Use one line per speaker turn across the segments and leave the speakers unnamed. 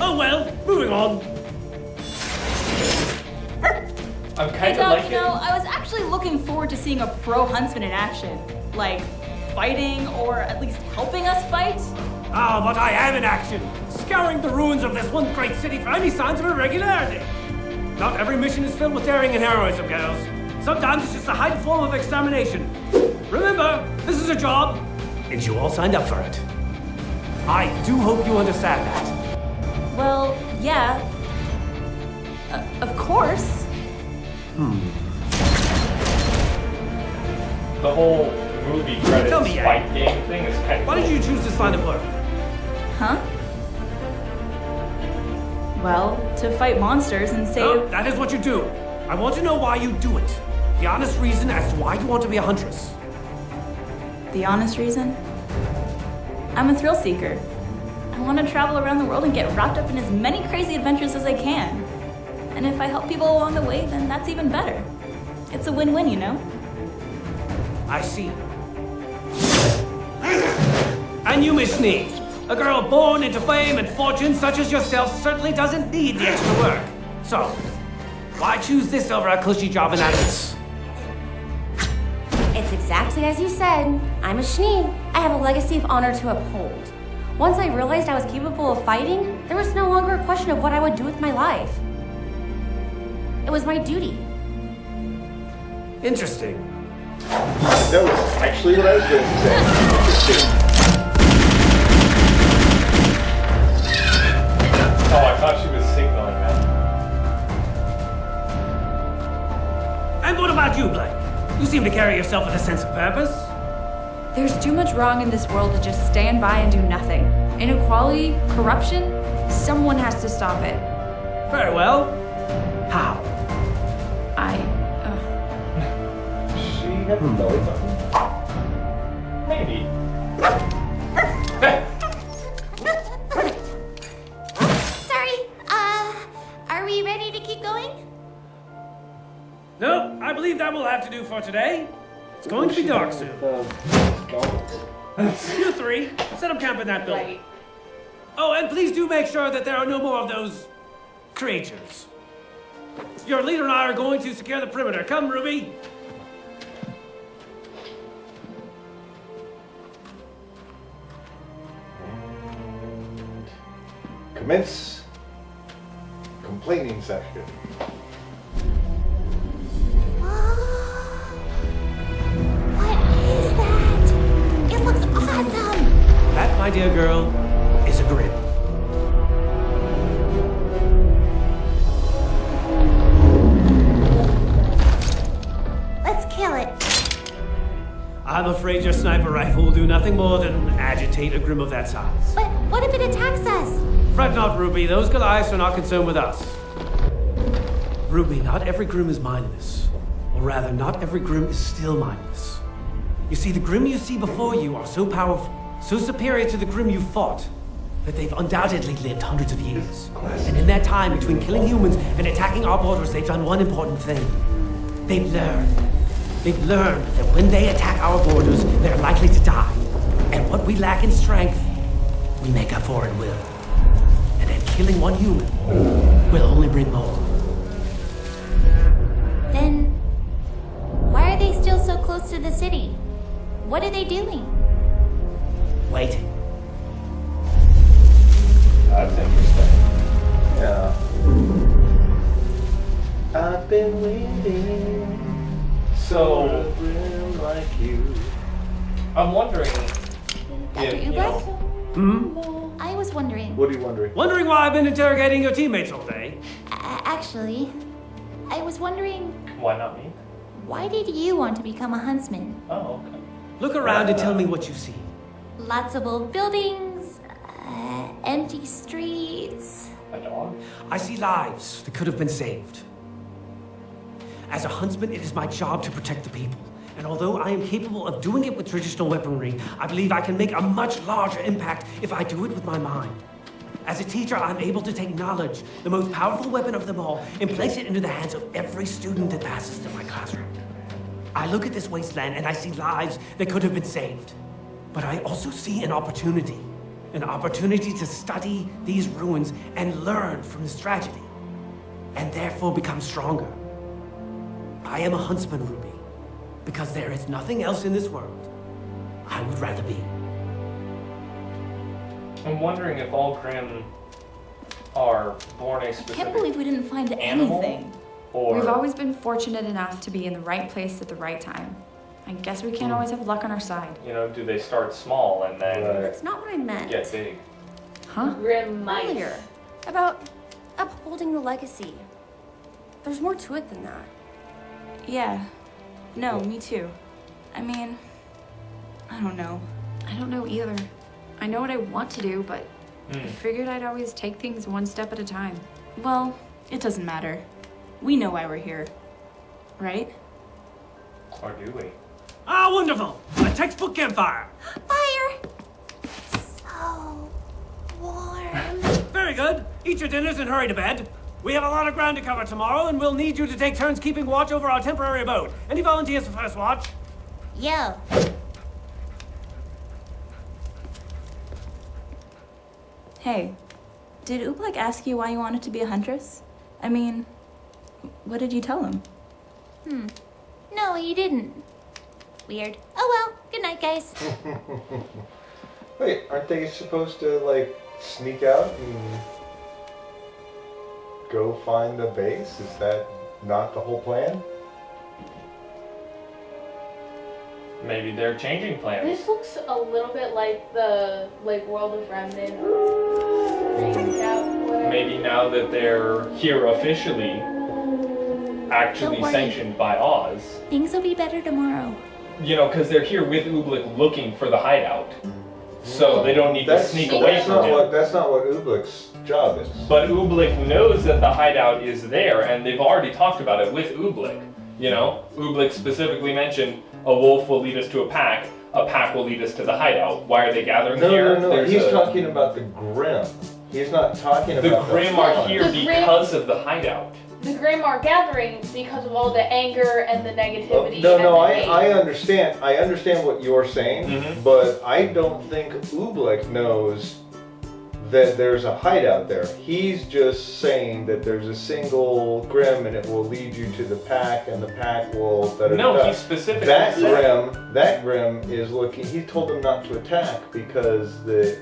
Oh well, moving on.
I'm kind
Hey,
of
Doc,
like
you know, I was actually looking forward to seeing a pro huntsman in action. Like, fighting or at least helping us fight.
Ah, but I am in action, scouring the ruins of this one great city for any signs of irregularity. Not every mission is filled with daring and heroism, girls. Sometimes it's just a heightened form of extermination. Remember, this is a job, and you all signed up for it. I do hope you understand that.
Well, yeah. Of course.
the whole movie credits
Tell me,
fight game thing is kind of
Why did you choose this line of work?
Huh? Well, to fight monsters and save...
No, that is what you do. I want to know why you do it. The honest reason as to why you want to be a huntress.
The honest reason? I'm a thrill seeker. I want to travel around the world and get wrapped up in as many crazy adventures as I can. And if I help people along the way, then that's even better. It's a win-win, you know?
I see. And you, Miss Sneak, a girl born into fame and fortune such as yourself certainly doesn't need the extra work. So, why choose this over a cushy job in Atlas?
It's exactly as you said. I'm a Schnee. I have a legacy of honor to uphold. Once I realized I was capable of fighting, there was no longer a question of what I would do with my life. It was my duty.
Interesting.
That was actually what I was going to say. Interesting.
Oh, I thought she was signaling that.
And what about you, Blake? You seem to carry yourself with a sense of purpose.
There's too much wrong in this world to just stand by and do nothing. Inequality, corruption, someone has to stop it.
Very well. How?
She had a belly button.
Maybe.
Sorry, are we ready to keep going?
No, I believe that will have to do for today. It's going to be dark soon. You three, set up camp in that building.
Right.
Oh, and please do make sure that there are no more of those creatures. Your leader and I are going to secure the perimeter. Come, Ruby.
Commence complaining section.
What is that? It looks awesome!
That, my dear girl, is a grin.
Let's kill it.
I'm afraid your sniper rifle will do nothing more than agitate a grim of that size.
But what if it attacks us?
Fret not, Ruby. Those Goliaths are not concerned with us. Ruby, not every grim is mindless. Or rather, not every grim is still mindless. You see, the grim you see before you are so powerful, so superior to the grim you fought, that they've undoubtedly lived hundreds of years. And in that time, between killing humans and attacking our borders, they've done one important thing. They've learned. They've learned that when they attack our borders, they're likely to die. And what we lack in strength, we make up for in will. And then killing one human will only bring more.
Then, why are they still so close to the city? What are they doing?
Waiting.
That's interesting.
Yeah. I've been waiting
So,
for a grim like you.
I'm wondering
Dr.
if, you
Ubek?
know,
I was wondering.
What are you wondering?
Wondering why I've been interrogating your teammates all day?
Actually, I was wondering,
why not me?
why did you want to become a huntsman?
Oh, okay.
Look around and tell me what you see.
Lots of old buildings, empty streets.
A dog?
I see lives that could have been saved. As a huntsman, it is my job to protect the people. And although I am capable of doing it with traditional weaponry, I believe I can make a much larger impact if I do it with my mind. As a teacher, I'm able to take knowledge, the most powerful weapon of them all, and place it into the hands of every student that passes through my classroom. I look at this wasteland and I see lives that could have been saved. But I also see an opportunity. an opportunity to study these ruins and learn from this tragedy, and therefore become stronger. I am a huntsman, Ruby, because there is nothing else in this world I would rather be.
I'm wondering if all Grimm are born a
I
specific
can't believe we didn't find
animal,
anything.
or
We've always been fortunate enough to be in the right place at the right time. I guess we can't always have luck on our side.
do they start small and then
That's not what I meant.
get big?
Huh?
Grim mice.
Earlier, about upholding the legacy. There's more to it than that.
Yeah. No, me too. I mean, I don't know.
I don't know either. I know what I want to do, but I
Hmm.
figured I'd always take things one step at a time.
Well, it doesn't matter. We know why we're here. Right?
Or do we?
Ah, wonderful! A textbook campfire!
Fire! So warm.
Very good. Eat your dinners and hurry to bed. We have a lot of ground to cover tomorrow, and we'll need you to take turns keeping watch over our temporary abode. Any volunteers for first watch?
Yo.
Hey, did Oobleck ask you why you wanted to be a huntress? I mean, what did you tell him?
No, he didn't. Weird. Oh well. Good night, guys.
Wait, aren't they supposed to like sneak out and go find the base? Is that not the whole plan?
Maybe they're changing plans.
This looks a little bit like the World of Remnant. Whatever.
Maybe now that they're here officially, actually
Don't worry.
sanctioned by Oz,
Things will be better tomorrow.
because they're here with Oobleck looking for the hideout. So they don't need to sneak away
that's
from
not
him.
what that's not what Oobleck's job is.
But Oobleck knows that the hideout is there, and they've already talked about it with Oobleck. Oobleck specifically mentioned a wolf will lead us to a pack will lead us to the hideout. Why are they gathering here?
No.
There's
He's talking about the Grimm. He's not talking
the
about
Grimm are
Fawn.
here
The Grimm-
because of the hideout.
The Grimm are gathering because of all the anger and the
Oh,
negativity.
no,
and
no,
the hate.
I understand. I understand what you're saying,
Mhm.
but I don't think Oobleck knows that there's a hideout there. He's just saying that there's a single Grimm and it will lead you to the pack, and the pack will.
No, he specifically
That
said.
Grimm is looking. He told them not to attack because the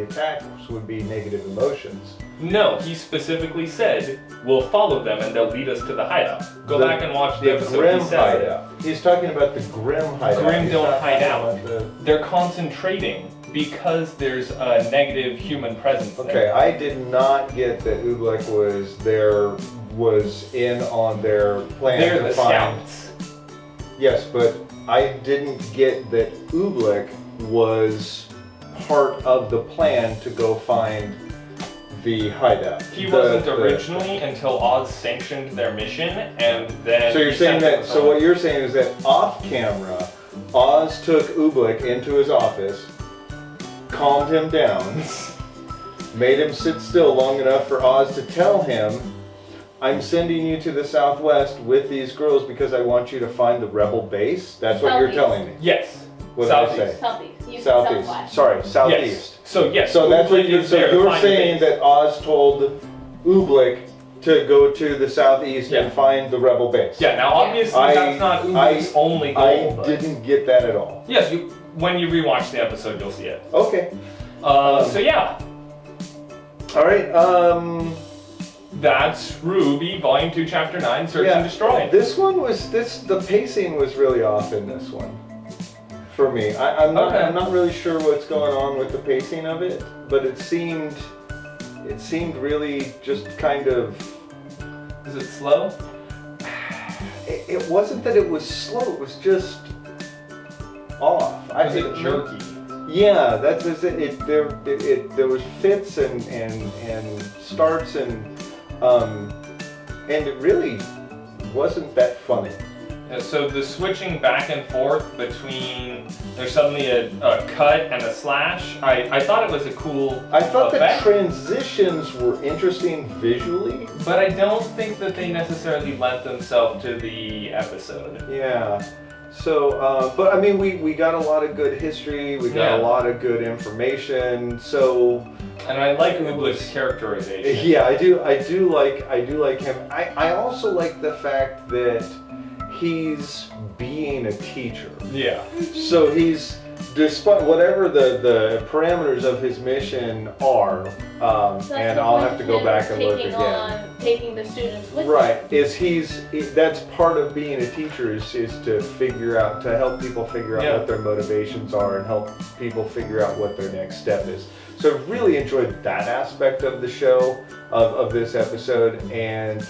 attacks would be negative emotions.
No, he specifically said, we'll follow them and they'll lead us to the hideout. Go
The-
back and watch the
The
episode.
Grimm
He says it.
hideout. He's talking about the Grimm hideout.
Grimm
He's
don't
not
hide
talking
out.
about the-
They're concentrating because there's a negative human presence
Okay,
there.
I did not get that Oobleck was in on their plan
They're
to
the
find.
scouts.
Yes, but I didn't get that Oobleck was part of the plan to go find the hideout.
He
The-
wasn't
the-
originally until Oz sanctioned their mission, and then.
So you're
he
saying
sent
that?
them
So
home.
what you're saying is that off camera, Oz took Oobleck into his office, calmed him down, made him sit still long enough for Oz to tell him, "I'm sending you to the Southwest with these girls because I want you to find the rebel base." That's what you're
Southeast.
telling me.
Yes.
What did I
Southeast.
say?
Southeast. You said
Southeast.
Southwest.
Sorry, southeast.
Yes. So yes.
So that's what
Oobleck
you.
is
So
there to
you're
find the
saying
base.
that Oz told Oobleck to go to the southeast and
Yeah.
find the rebel base.
Yeah. Now obviously that's not Oobleck's only goal.
I
but-
didn't get that at all.
Yes. When you rewatch the episode, you'll see it.
Okay.
So yeah.
All right.
That's RWBY, Volume 2, Chapter 9, Search
Yeah.
and Destroy.
This one was the pacing was really off in this one for me. I'm not
Okay.
I'm not really sure what's going on with the pacing of it, but it seemed really just kind of.
Is it slow?
It wasn't that it was slow. It was just off.
Was it jerky?
Yeah, that was it. There was fits and starts and it really wasn't that funny.
So the switching back and forth between there's suddenly a cut and a slash. I thought it was a cool
I thought the
effect,
transitions were interesting visually.
but I don't think that they necessarily lent themselves to the episode.
Yeah. So, but I mean, we got a lot of good history. We got a lot of good information. So,
and I like Oobleck's characterization.
Yeah, I do like him. I also like the fact that he's being a teacher.
Yeah.
So he's, despite whatever the parameters of his mission are, and I'll have to go back and look again.
Taking the students with
Right,
him.
that's part of being a teacher is to help people figure out what their motivations are and help people figure out what their next step is. So I really enjoyed that aspect of the show, of this episode, and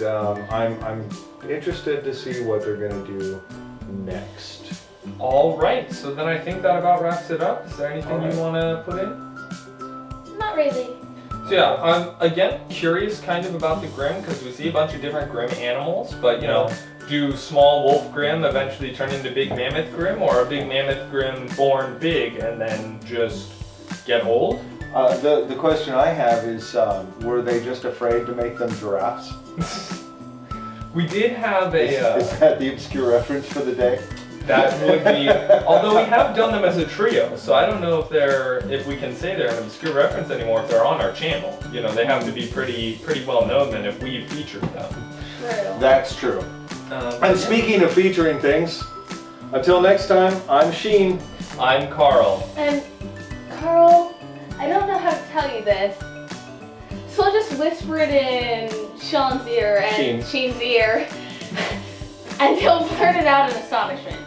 I'm interested to see what they're gonna do next.
All right, so then I think that about wraps it up. Is there anything you want to put in?
Not really.
So yeah, I'm again curious kind of about the Grimm because we see a bunch of different Grimm animals, but you know, do small wolf Grimm eventually turn into big mammoth Grimm, or a big mammoth Grimm born big and then just get old?
The question I have is, were they just afraid to make them giraffes?
We did have a...
Is that the obscure reference for the day?
That would be, although we have done them as a trio, so I don't know if we can say they're an obscure reference anymore if they're on our channel. You know, they have to be pretty well known then if we featured them.
True.
That's true. And speaking of featuring things, until next time, I'm Sheen.
I'm Carl.
And Carl, I don't know how to tell you this, so I'll just whisper it in Sean's ear and Sheen's ear, and he'll blurt it out in astonishment.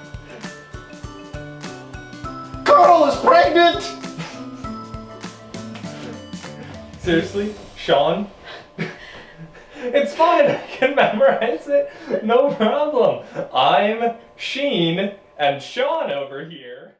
Carl is pregnant!
Seriously? Sean? It's fine, I can memorize it. No problem. I'm Sheen, and Sean over here.